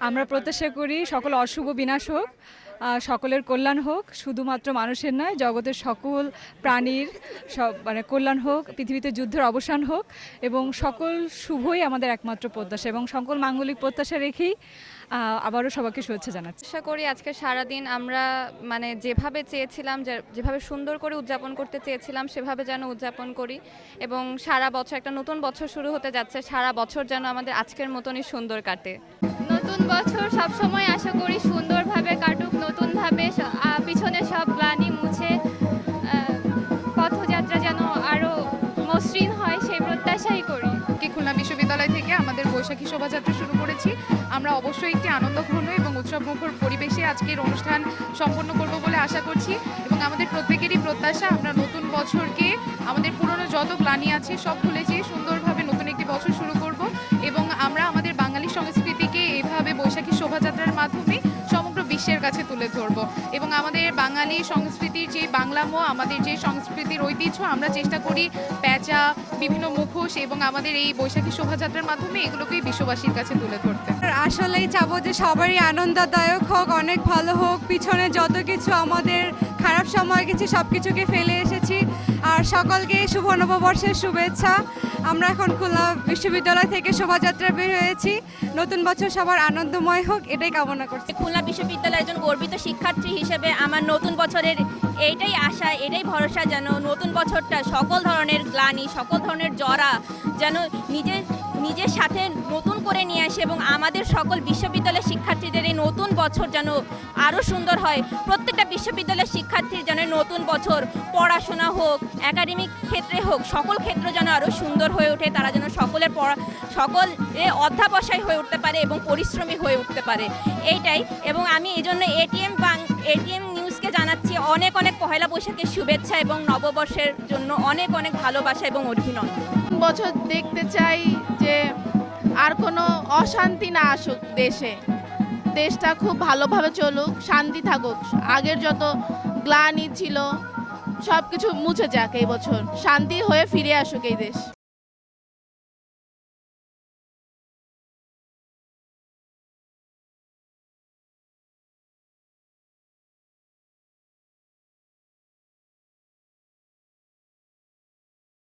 আমরা প্রত্যাশা করি সকল অশুভ বিনাশ হোক, সকলের কল্যাণ হোক, শুধুমাত্র মানুষের নয়, জগতের সকল প্রাণীর সব কল্যাণ হোক, পৃথিবীতে যুদ্ধের অবসান হোক এবং সকল শুভই আমাদের একমাত্র প্রত্যাশা এবং সকল মাঙ্গলিক প্রত্যাশা রেখেই আবারও সবাইকে শুভেচ্ছা জানাচ্ছি। আশা করি আজকে সারাদিন আমরা যেভাবে চেয়েছিলাম, যেভাবে সুন্দর করে উদযাপন করতে চেয়েছিলাম সেভাবে যেন উদযাপন করি এবং সারা বছর একটা নতুন বছর শুরু হতে যাচ্ছে, সারা বছর যেন আমাদের আজকের মতনই সুন্দর কাটে। নতুন বছর সবসময় আশা করি সুন্দরভাবে কাটুক, নতুনভাবে পিছনে সব গ্লানি মুছে পথযাত্রা যেন আরও মসৃণ হয় সেই প্রত্যাশাই করি। খুলনা বিশ্ববিদ্যালয় থেকে আমাদের বৈশাখী শোভাযাত্রা শুরু করেছি। আমরা অবশ্যই একটি আনন্দঘন এবং উৎসবমুখর পরিবেশে আজকের অনুষ্ঠান সম্পন্ন করব বলে আশা করছি এবং আমাদের প্রত্যেকেরই প্রত্যাশা আমরা নতুন বছরকে আমাদের পুরনো যত গ্লানি আছে সব ভুলে যেয়ে সুন্দরভাবে নতুন একটি বছর শুরু করব এবং আমরা আমাদের বাঙালি সংস্কৃতিকে এভাবে বৈশাখী শোভাযাত্রার মাধ্যমে সমগ্র বিশ্বের কাছে তুলে ধরব এবং আমাদের বাঙালি সংস্কৃতির যে বাংলামো, আমাদের যে সংস্কৃতির ঐতিহ্য আমরা চেষ্টা করি পেঁচা, বিভিন্ন মুখোশ এবং আমাদের এই বৈশাখী শোভাযাত্রার মাধ্যমে এগুলোকেই বিশ্ববাসীর কাছে তুলে ধরতে। আসলেই চাবো যে সবারই আনন্দদায়ক হোক, অনেক ভালো হোক, পিছনে যত কিছু আমাদের খারাপ সময় গেছে সব কিছুকে ফেলে এসেছি। আর সকলকে শুভ নববর্ষের শুভেচ্ছা। আমরা এখন খুলনা বিশ্ববিদ্যালয় থেকে শোভাযাত্রা বের হয়েছি, নতুন বছর সবার আনন্দময় হোক এটাই কামনা করছি। খুলনা বিশ্ববিদ্যালয়ের একজন গর্বিত শিক্ষার্থী হিসেবে আমার নতুন বছরের এইটাই আশা, এটাই ভরসা যেন নতুন বছরটা সকল ধরনের গ্লানি, সকল ধরনের জরা যেন নিজের সাথে নতুন করে নিয়ে আসে এবং আমাদের সকল বিশ্ববিদ্যালয়ের শিক্ষার্থীদের এই নতুন বছর যেন আরও সুন্দর হয়। প্রত্যেকটা বিশ্ববিদ্যালয়ের শিক্ষার্থীর যেন নতুন বছর পড়াশোনা হোক, একাডেমিক ক্ষেত্রে হোক, সকল ক্ষেত্র যেন আরও সুন্দর হয়ে ওঠে, তারা যেন সকলে অধ্যাবসায় হয়ে উঠতে পারে এবং পরিশ্রমী হয়ে উঠতে পারে এইটাই। এবং আমি এই জন্য এটিএম নিউজকে জানাচ্ছি অনেক অনেক পহেলা বৈশাখের শুভেচ্ছা এবং নববর্ষের জন্য অনেক অনেক ভালোবাসা এবং অভিনন্দন। বছর দেখতে চাই যে আর কোনো অশান্তি না আসুক দেশটা খুব ভালোভাবে চলুক, শান্তি থাকুক, আগের যত গ্লানি ছিল সব কিছু মুছে যাক, এই বছর শান্তি হয়ে ফিরে আসুক এই দেশ।